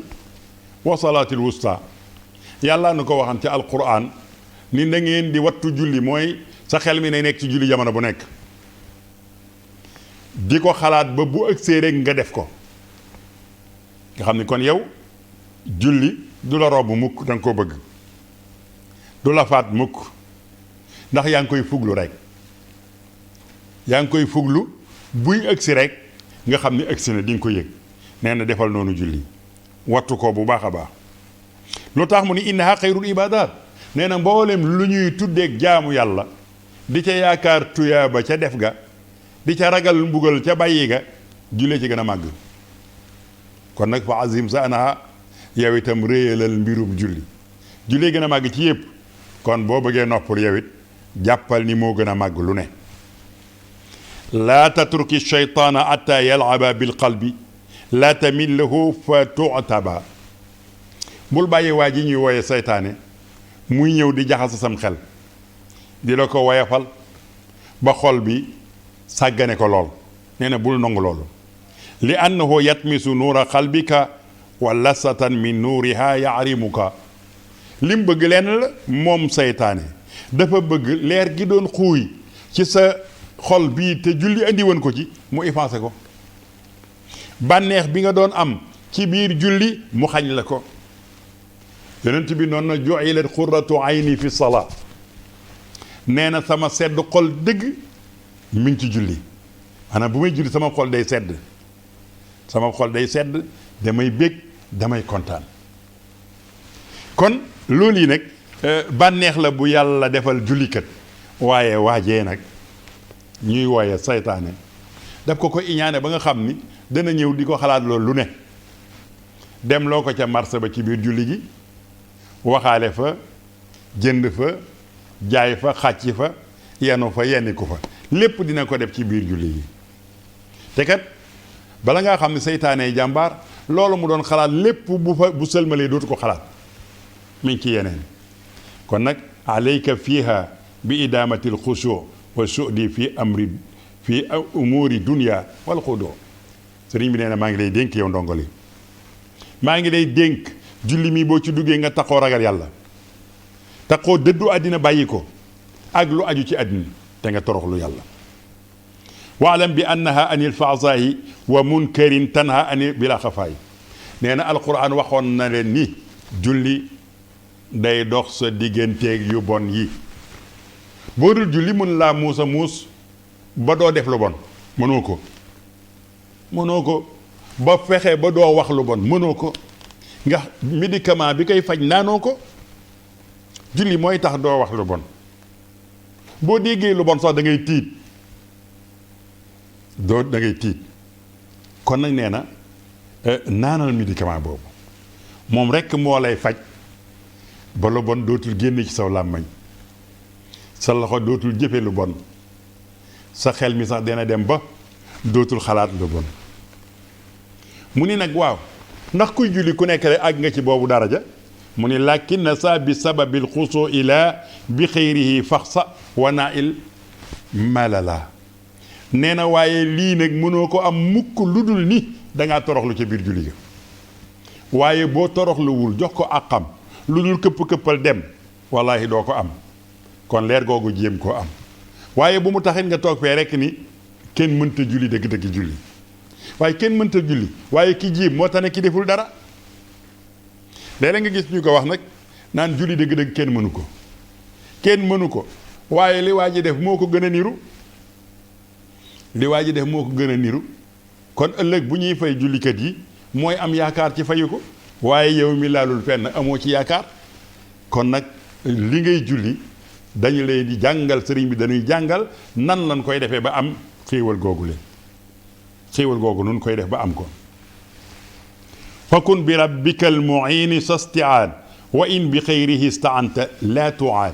wa salaatil wusta yàlla nu ko waxan ci alquran ni na ngeen di wattu julli mooy sa xel mi ne nekk ci julli jamono bu nekk di ko xalaat ba bu ëgsee rek nga def ko nga xam ni kon yow julli du la robb mukk da nga ko bëgg du la faat mukk ndax yaa ngi koy fuglu rek yaa ngi koy fuglu buy ëgsi rek nga xam ni ëgsi na di nga ko yëg nee na defal noonu julli wattu ko bu baax a baax lu tax mu ni innaha xayrul ibadat nee na mboolem lu ñuy tuddeeg jaamu yàlla di ca yaakaar tuyaaba ca def ga di ca ragal mbugal ca bàyyi ga jullee ci gën a màgg kon nag fa azim sa anaha yow itam réyalal mbirub julli jullee gën a màgg ci yëpp kon boo bëggee noppal yow it jàppal ni moo gën a màgg lu ne laa tatruki shaytaana atta yalaba bil qalbi laa tamil lahu fa tu'taba bul bàyyi waa ji ñuy wooye seytaane muy ñëw di jaxasa sam xel di la ko woyafal ba xol bi sàggane ko lool nee na bul nangu loolu li annahu yatmisu nuura qalbika wa lasatan min nuuriha yaarimuka lim bëgg leen la moom seytaane dafa bëgg leer gi doon xuuy ci sa xol bii te julli andi woon ko ci mu effacé ko bànneex bi nga doon am ci biir julli mu xañ la ko yonent bi noonu na ju'ilat qurratu ayni fi salaa nee na sama sedd xol dëgg mi ngi ci julli maanaam bu may julli sama xol day sedd sama xol day sedd damay bég damay kontaan kon loolu yi nag bànneex la bu yàlla defal jullikat waaye waajee nag ñuy wooye saytaane daf ko iñaane ba nga xam ni dana ñëw di ko xalaat loolu lu ne dem loo ko ca marché ba ci biir julli gi waxaale fa jënd fa jaay fa xàcc fa yenu fa yenniku fa lépp dina ko def ci biir julli gi te kat bala ngaa xam ne seytaane jàmbaar loolu mu doon xalaat lépp bu sëlmalee dootu ko xalaat mi ngi ci yeneen kon nag alayka fiha bi idamati alxushu wa sudi fi umuri dunya wal xudu sëriñ bi nee na maa ngi lay dénk yow ndongoli maa ngi lay dénk julli mi boo ci duggee nga taxoo ragal yàlla taxoo dëddu àddina bàyyi ko ak lu aju ci àddina te nga toroxlu yàlla waalam bi annaha anil faasahi wa munkarin tanha ani bila xafaay nee na alquran waxoon na leen ni julli day dox sa digganteeg yu bon yi boo dul julli mën laa muus a muus ba doo def lu bon mënoo ko ba fexe ba doo wax lu bon mënoo ko nga médicament bi koy faj naanoo ko julli mooy tax doo wax lu bon boo déggee lu bon sax da ngay tiit kon nag nee na naanal médicament boobu moom rekk moo lay faj ba lu bon dootul génn ci saw làmmañ sa loxo dootul jëfe lu bon sa xel mi sax dina dem ba dootul xalaat lu bon mu ni nag waaw ndax kuy julli ku nekk rek àgg nga ci boobu daraja mu ni lakin sa bi sababil xusu ila bi xayrihi faxsa wa nail malala nee na waaye lii nag mënoo ko am mukk lu dul ni dangaa toroxlu ca biir julli ga waaye boo toroxluwul jox ko àqam lu dul këpp-këppal dem wallahi doo ko am kon leer googu jéem koo am waaye bu mu taxit nga toog fee rekk ni kenn mënta julli dëgg-dëgg julli waaye kenn mënta julli waaye ki jéem moo tax ne ki deful dara léeg-léeg nga gis ñu ko wax nag naan julli dëgg-dëgg kenn mënu ko waaye li waa ji def moo ko gën a niru kon ëllëg bu ñuy fay jullikat yi mooy am yaakaar ci fayu ko waaye yow mi laalul fenn amoo ci yaakaar kon nag li ngay julli dañu lay di jàngal sëriñ bi dañuy jàngal nan lañ koy defee ba am xéewal googu nun koy def ba am ko fakun bi rabbika al muini sastiaan wa in bi xayrihi staanta la tuaan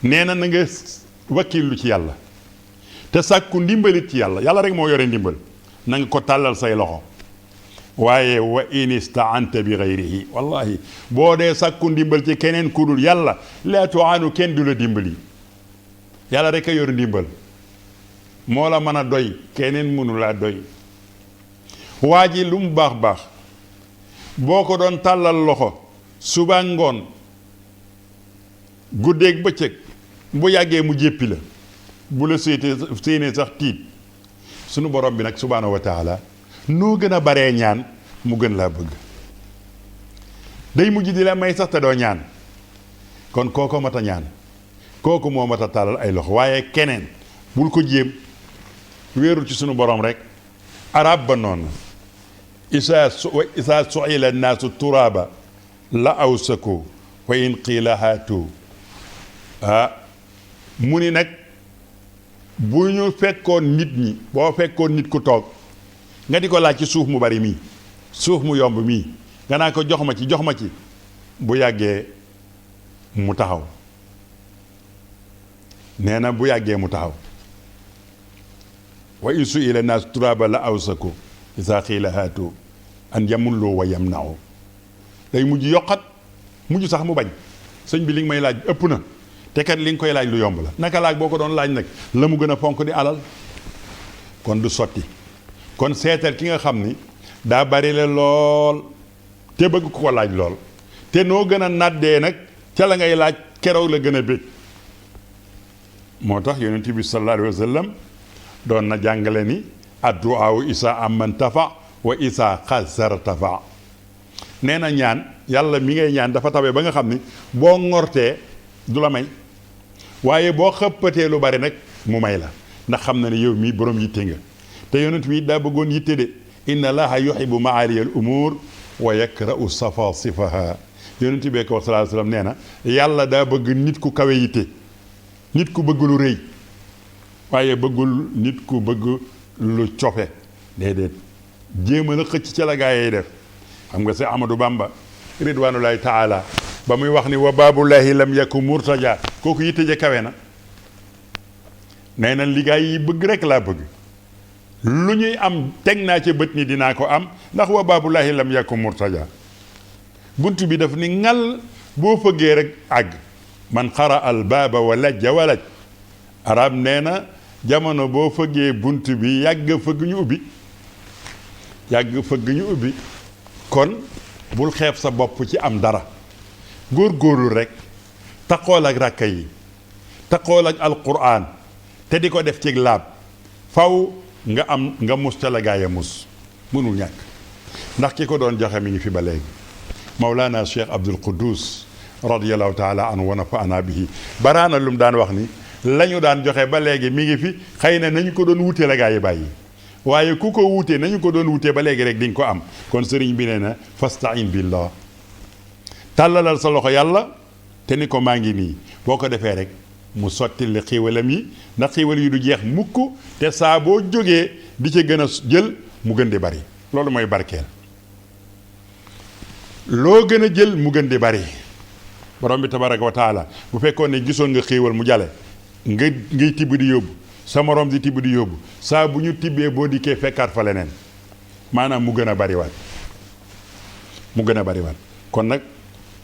nee na nga wakkilu ci yàlla te sàkku ndimbalit ci yàlla rek moo yore ndimbal na nga ko tàllal say loxo waaye wa in istaanta bi xayrihi wallahi boo dee sàkku ndimbal ci keneen ku dul yàlla la tuaanu kenn du la dimbali yàlla rek a yor ndimbal moo la mën a doy keneen mënu laa doy waa ji lu mu baax boo ko doon tàllal loxo suba ngoon guddeeg bëccëg bu yàggee mu jéppi la bu la séenee sax tiit sunu borom bi nag subhaanahu wa taala noo gën a baree ñaan mu gën laa bëgg day mujj di la may sax te doo ñaan kon kooko mat a ñaan kooku moo mat a tàllal ay loxo waaye keneen bul ko jéem wéerul ci sunu borom rek arab ba noonu isa suila naasu turaaba la awsaku wa in qiila haatu mu ni nag bu ñu fekkoon nit ñi boo fekkoon nit ku toog nga di ko laaj ci suuf mu bari mii suuf mu yomb mii nga naa ko jox ma ci bu yàggee mu taxaw nee na bu yàggee mu taxaw wa in suila naas turaaba la awsaku isa xiila haatu an yamullu wa yamna'u day mujj yokkat mujj sax mu bañ sëñ bi li nga may laaj ëpp na te kat li nga koy laaj lu yomb la naka laaj boo ko doon laaj nag la mu gën a fonk di alal kon du sotti kon seetal ki nga xam ni daa bari la lool te bëgg ko laaj lool te noo gën a nàddee nag ca la ngay laaj keroog la gën a bég moo tax yonent bi sallallahu alayhi wa sallam doon na jàngale ni addu'aawu isa amman tafa wa isa xasara tafa nee na ñaan yàlla mi ngay ñaan dafa tabe ba nga xam ni boo ŋortee du la may waaye boo xëppatee lu bari nag mu may la ndax xam na ne yow mii borom yitte nga te yonent bi daa bëggoon yitte de inna allaha yuhibbu maaliya al umur wa yakra'u safasifaha yonent bi ko wax sallallahu alayhi wa sallam nee na yàlla daa bëgg nit ku kawe yitte nit ku bëgg lu rëy waaye bëggul nit ku bëgg lu cofe déedéet jéem a la xëcc ca la gaa yi def xam nga si Amadou Bamba ridwanullahi taala ba muy wax ni wa babullahi lam yaku murtaja kooku yitte ja kawe na nee na liggéey yi bëgg rek laa bëgg lu ñuy am teg naa ca bët ni dinaa ko am ndax wa babullahi lam yaku murtaja bunt bi daf ni ngal boo fëggee rek àgg man xara al baaba wa lajja walaj arab nee na jamono boo fëggee bunt bi yàgg fëgg ñu ubbi kon bul xeeb sa bopp ci am dara góorgóorlu rek taqool ak ràkka yi taqool ak alquran te di ko def ci laab faw nga mus ca la gaay a mus mënul ñàkk ndax ki ko doon joxe mi ngi fi ba léegi Mawlana Cheikh Abdul Quddus radiyallahu taala anhu wa nafa'ana bihi baraana lu mu daan wax ni lañu daan joxe ba léegi mi ngi fi xëy na nañu ko doon wutee la gaa yi bàyyi waaye ku ko wutee nañu ko doon wutee ba léegi rek di nga ko am kon sëriñ bi nee na fasta'in billah tàllalal sa loxo yàlla te ni ko maa ngi nii boo ko defee rek mu sottil li xiiwalam yi ndax xiiwal yi du jeex mukk te saa boo jógee di ca gën a jël mu gën di bari loolu mooy barkeel loo gën a jël mu gën di bari borom bi tabaraka wa taala bu fekkoon ne gisoon nga xiiwal mu jale ngay tibb di yóbbu sa morom di tibb di yóbbu saa bu ñu tibbee boo dikkee fekkaat fa leneen maanaam mu gën a bariwaat kon nag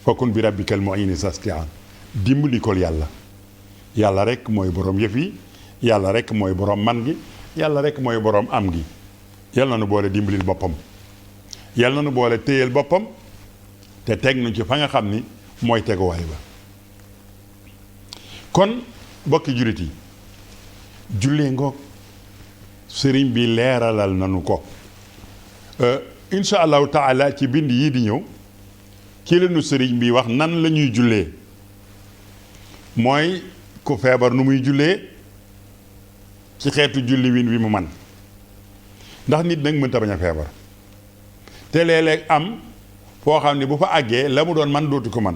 fakun bi rabbikal mu'ini sastian dimbali ko yàlla rek mooy borom yëf yi yàlla rek mooy borom man gi yàlla rek mooy borom am gi yal na nu boole dimbalil boppam yal na nu boole téyel boppam te teg nu ci fa nga xam ni mooy teguwaay ba kon bokki jullit yi jullee ngoog sëriñ bi leeralal nanu ko insha allahu taala ci bind yii di ñëw ci la nu sëriñ bi wax nan la ñuy jullee mooy ku feebar nu muy jullee ci xeetu julli win wi mu man ndax nit nag mënta bañ a feebar te léeg-léeg am foo xam ne bu fa àggee la mu doon man dootu ko man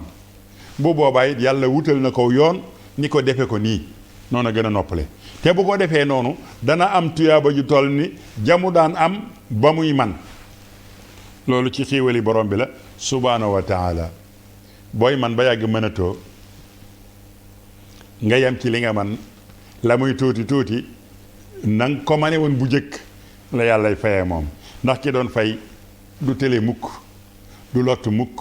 bu boobaa it yàlla wutal na ko yoon ni ko defe ko nii noonu a gën a noppale te bu ko defee noonu dana am tuyaaba ju toll ni jamu daan am ba muy man loolu ci xiiwali borom bi la subhaanahu wa taala booy man ba yàgg mënatoo nga yem ci li nga man la muy tuuti tuuti nang ko mane woon bu jëkk la yàllay fayee moom ndax ki doon fay du télé mukk du lott mukk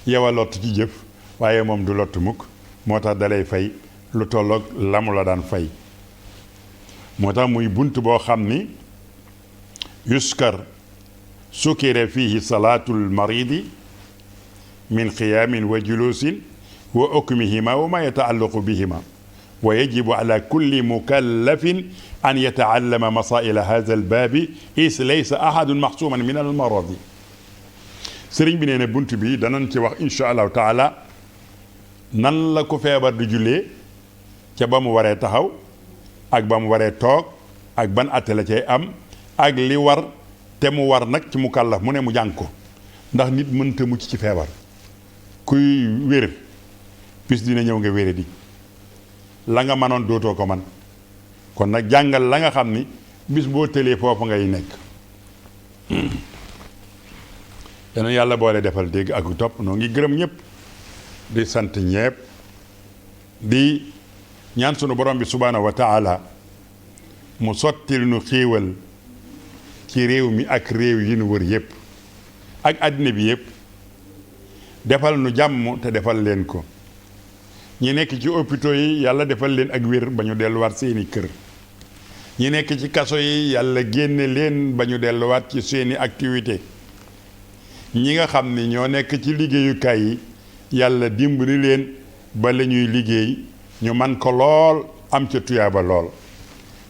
yow a lott ci jëf waaye moom du lott mukk moo tax dalay fay lu tolloog la mu la daan fay moo tax muy bunt boo xam ni yuskar sukira fihi salaatul maridi min qiyaamin wa juluusin wa ukmihima wa ma yataallaqu bihima wa yajibu ala kulli mukallafin an yataallama masaila hada albaabi is laysa ahadun maxsuuman min almaradi sëriñ bi nee na bunt bi danañ ci wax insha allahu taala nan la ko feebar di jullee ca ba mu waree taxaw ak ba mu waree toog ak ban atte la cay am ak li war te mu war nag ci mu kàllaf mu ne mu jàng ko ndax nit mënta mucc ci feebar kuy wér bis dina ñëw nga wére di la nga mënoon dootoo ko man kon nag jàngal la nga xam ni bis boo tëlee foofu ngay nekk yal yàlla boole defal dégg ak topp noo ngi gërëm ñëpp di sant ñëpp di ñaan sunu borom bi subhaanahu wa taala mu sottil nu xéewal ci réew mi ak réew yi nu wër yëpp ak àddina bi yëpp defal nu jàmm te defal leen ko ñi nekk ci hôpitaux yi yàlla defal leen ak wér ba ñu delluwaat seeni kër ñi nekk ci kaso yi yàlla génne leen ba ñu delluwaat ci seeni activité ñi nga xam ni ñoo nekk ci liggéeyukaay yi yàlla dimbali leen ba la ñuy liggéey ñu man ko lool am ca tuyaaba lool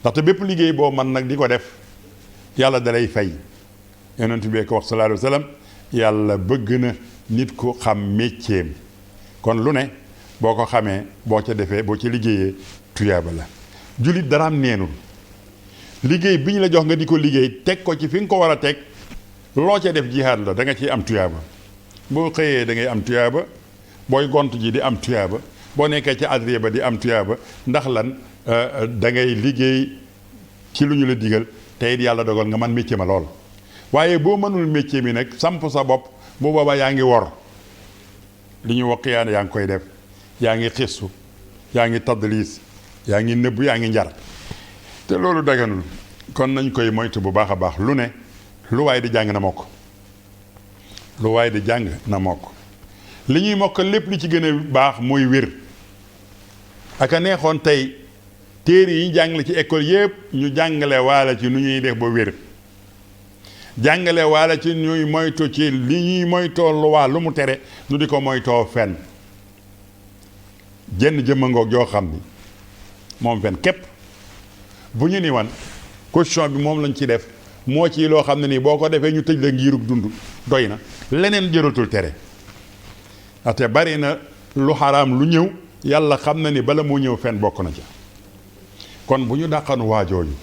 ndaxte bépp liggéey boo man nag di ko def yàlla dalay fay yonent bi ko wax sallallahu alayhi wa sallam yàlla bëgg na nit ko xam métier kon lu ne boo ko xamee boo ca defee boo ca liggéeyee tuyaaba la jullit daraam neenul liggéey bi ñu la jox nga di ko liggéey teg ko ci fi nga ko war a teg loo ca def jihaad la da nga ciy am tuyaaba boo xëyee da ngay am tuyaaba booy gont ji di am tuyaaba boo nekkee ci adriya ba di am tuyaaba ndax lan da ngay liggéey ci lu ñu la digal te it yàlla dogal nga man métier ma lool waaye boo mënul métier mi nag samp sa bopp bu boobaa yaa ngi wor li ñu wax yaa ngi koy def yaa ngi xistu yaa ngi tadlis yaa ngi nëbb yaa ngi njar te loolu daganul kon nañ koy moytu bu baax a baax lu ne lu waay di jàng na mokk lu waay di jàng na mokk li ñuy mokk lépp li ci gën a baax mooy wér ak a neexoon tey téere yi ñu jàngale ci école yëpp ñu jàngale waala ci nu ñuy def ba wér jàngale waala ci ñuy moytu ci li ñuy moytoo lu waa lu mu tere nu di ko moytoo fenn jenn jëmmangoog joo xam ni moom fenn képp bu ñu ni wan caution bi moom lañ ci def moo ci loo xam ne nii boo ko defee ñu tëj la ngirug dund doy na leneen jëratul tere ndaxte bari na lu xaraam lu ñëw yàlla xam na ni bala moo ñëw fenn bokk na ca kon bu ñu dàqan waajooju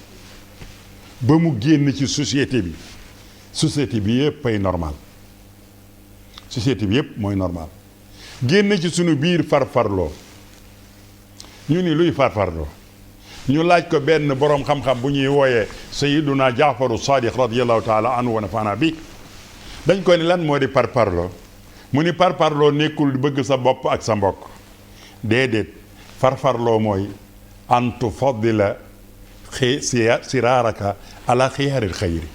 ba mu génn ci société bi yëpp ay normal société bi yëpp mooy normal génn ci sunu biir farfarloo ñu ni luy farfarloo ñu laaj ko benn boroom xam-xam bu ñuy wooyee sayiduna jaafaru sadiq radiallahu taala anhu wa nafaana bi dañ ko ni lan moo di parparloo mu ni parparloo nekkul di bëgg sa bopp ak sa mbokk déedéet farfarloo mooy an tufaddila siraaraka ala xiyaaril xayri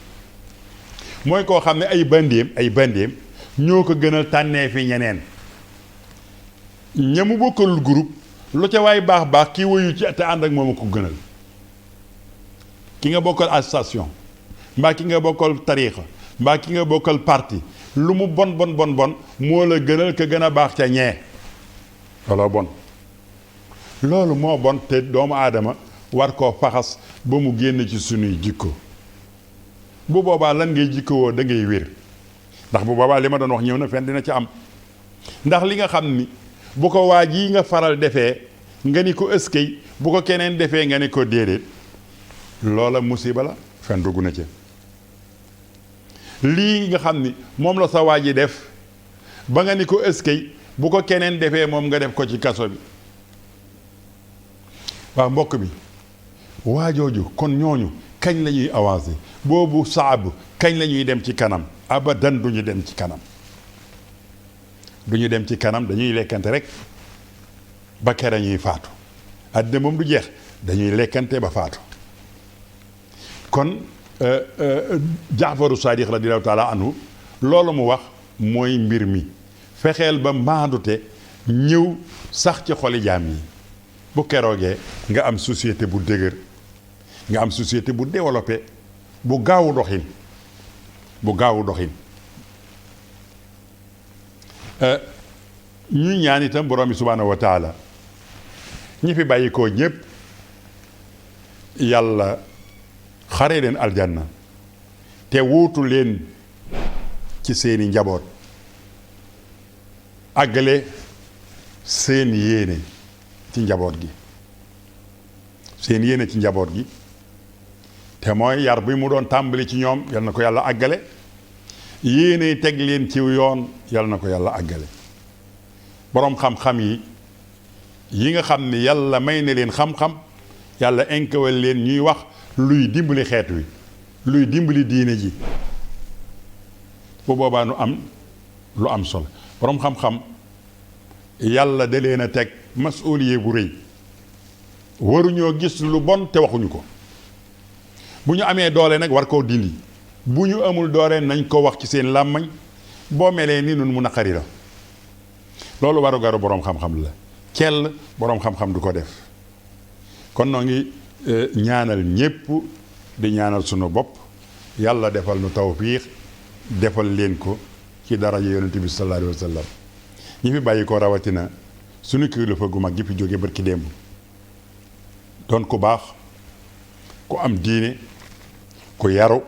mooy koo xam ne ay bandéem ñoo ko gënal tànnee fi ñeneen ñamu bokkalul groupe lu ca waay baax kii woyu ci te ànd ak moom a ko gënal ki nga bokkal association mbaa ki nga bokkal tariixa mbaa ki nga bokkal parti lu mu bon moo la gënal ka gën a baax ca ñee looloo bon loolu moo bon te doomu aadama war koo faxas ba mu génn ci sunuy jikko bu boobaa lan ngay jikko woo da ngay wér ndax bu boobaa li ma doon wax ñëw na fenn dina ci am ndax li nga xam ni bu ko waa ji nga faral defee nga ni ko ëskay bu ko keneen defee nga ni ko déedéet loola musiba la fen dugg na ci lii nga xam ni moom la sa waa ji def ba nga ni ko ëskay bu ko keneen defee moom nga def ko ci kaso bi waa mbokk bi waajooju kon ñooñu kañ la ñuy avancé boobu saabu kañ la ñuy dem ci kanam abadan du ñu dem ci kanam dañuy lekkante rek ba kere ñuy faatu àddina moom du jeex dañuy lekkante ba faatu kon jaafaru sadiq radiallahu taala anhu loolu mu wax mooy mbir mi fexeel ba maandute ñëw sax ci xoli jaam yi bu keroogee nga am société bu dëgër nga am société bu développé bu gaawu doxin ñuy ñaan itam borom bi subhaanahu wa taala ñi fi bàyyi ko ñëpp yàlla xare leen aljanna te wuutu leen ci seeni njaboot àggale seen yéene ci njaboot gi seen yéene ci njaboot gi te mooy yar bi mu doon tàmbali ci ñoom yal na ko yàlla àggale yéene teg leen ci yoon yal na ko yàlla àggale boroom xam-xam yi nga xam ni yàlla may na leen xam-xam yàlla inkawal leen ñuy wax luy dimbali xeet wi luy dimbali diine ji bu boobaa nu am lu am solo boroom xam-xam yàlla da leen a teg masuuliye bu rëy waruñoo gis lu bon te waxuñu ko bu ñu amee doole nag war koo dindi bu ñu amul doole nañ ko wax ci seen làmmañ boo melee ni nun mu naqari la loolu warugaru boroom xam-xam la kell boroom xam-xam du ko def kon noo ngi ñaanal ñépp di ñaanal sunu bopp yàlla defal nu tawfiix defal leen ko ci daraja yonent bi sallallahu alayhi wa sallam ñi fi bàyyi ko rawatina sunu kilifa gu mag gi fi jóge barki démb doon ku baax ku am diine ku yaru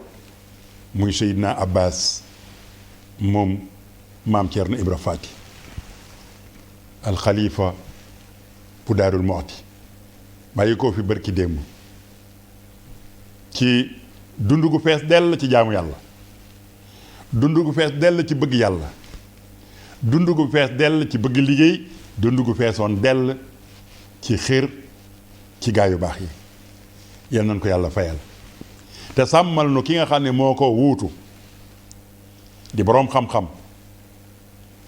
muy Seydina Abbas moom maam Thierno Ibra Faty alxalifa bu Daarul Muxti bàyyi koo fi barki démb ci dund gu fees dell ci jaamu yàlla dund gu fees dell ci bëgg yàlla dund gu fees dell ci bëgg liggéey dund gu feesoon dell ci xër ci gaa yu baax yi yal nañ ko yàlla fayal te sàmmal nu ki nga xam ne moo ko wuutu di boroom xam-xam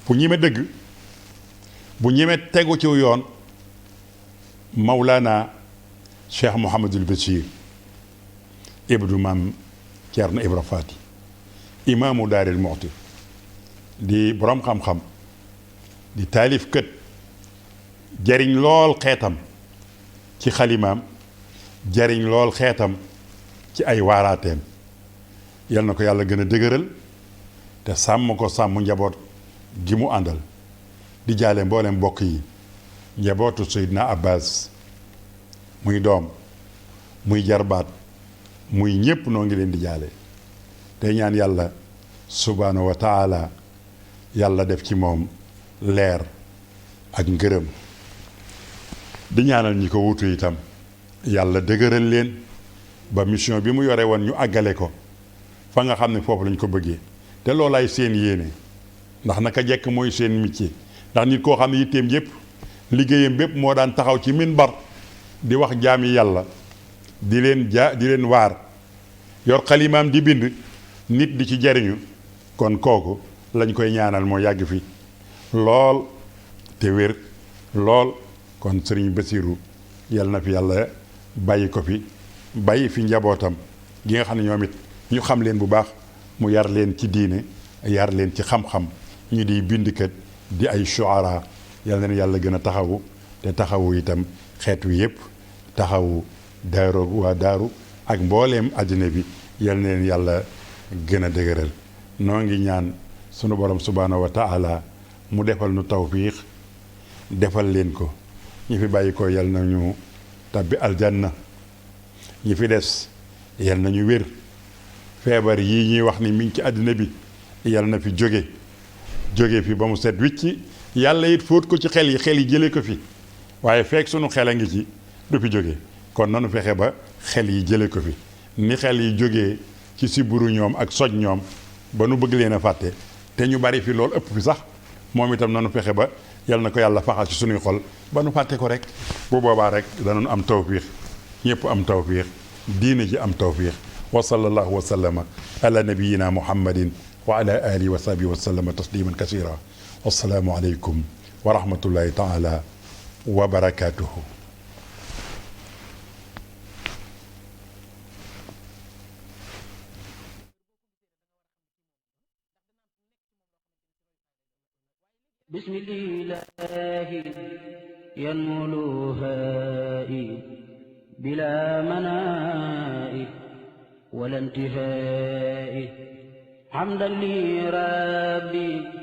bu ñime dëgg bu ñime tegu ci yoon Mawlana Cheikh Mouhamadul Bachir ibnu maam Thierno Ibra Faty imaamu Daaril Muxti di boroom xam-xam di taalif kët jariñ lool xeetam ci xalimaam jariñ lool xeetam ci ay waaraateem yal na ko yàlla gën a dëgëral te sàmm ko sàmm njaboot gi mu àndal di jaale mboolem mbokk yi njabootu Seydina Abbas muy doom muy jarbaat muy ñépp noo ngi leen di jaale tey ñaan yàlla subhaanahu wa taala yàlla def ci moom leer ak ngërëm di ñaanal ñi ko wutu itam yàlla dëgëral leen ba mission bi mu yore woon ñu àggale ko fa nga xam ne foofu lañ ko bëggee te loolaay seen yéene ndax naka jekk mooy seen métier ndax nit koo xam ne yitteem yépp liggéeyam bépp moo daan taxaw ci minbar di wax jaami yàlla di leen waar yor xalimaam di bind nit di ci jariñu kon kooku lañ koy ñaanal moo yàgg fi lool te wér lool kon sëriñ Basiiru yal na fi yàlla bàyyi ko fi bàyyi fi njabootam gi nga xam ne ñoom it ñu xam leen bu baax mu yar leen ci diine yar leen ci xam-xam ñu di bindkat di ay shuara yal na leen yàlla gën a taxawu te taxawu itam xeet wi yépp taxawu daaru waa daaru ak mbooleem àddina bi yal na leen yàlla gën a dëgëral noo ngi ñaan sunu borom subhaanahu wa taala mu defal nu tawfiix defal leen ko ñi fi bàyyi ko yal nañu tabbi aljanna ñi fi des yal nañu wér feebar yii ñuy wax ni mi ngi ci àddina bi yal na fi jóge fi ba mu set wicci yàlla it fóot ko ci xel yi jële ko fi waaye fekk sunu xel a ngi ci du fi jóge kon nanu fexe ba xel yi jële ko fi ni xel yi jógee ci siburu ñoom ak soj ñoom ba nu bëgg leen a fàtte te ñu bari fi loolu ëpp fi sax moom itam nanu fexe ba yal na ko yàlla faxal ci sunuy xol ba nu fàtte ko rek bu boobaa rek danañ am tawfiix ñëpp am tawfiix diine ji am tawfiix wa sallallahu wa sallama ala nabiyina muhammadin wa ala alihi wa sahbihi wa sallama tasliman kasira wassalaamu aleykum wa rahmatullahi taala wa barakatuhu بسم الإله ينملها بلا مناء ولا انتهاء حمدا لربي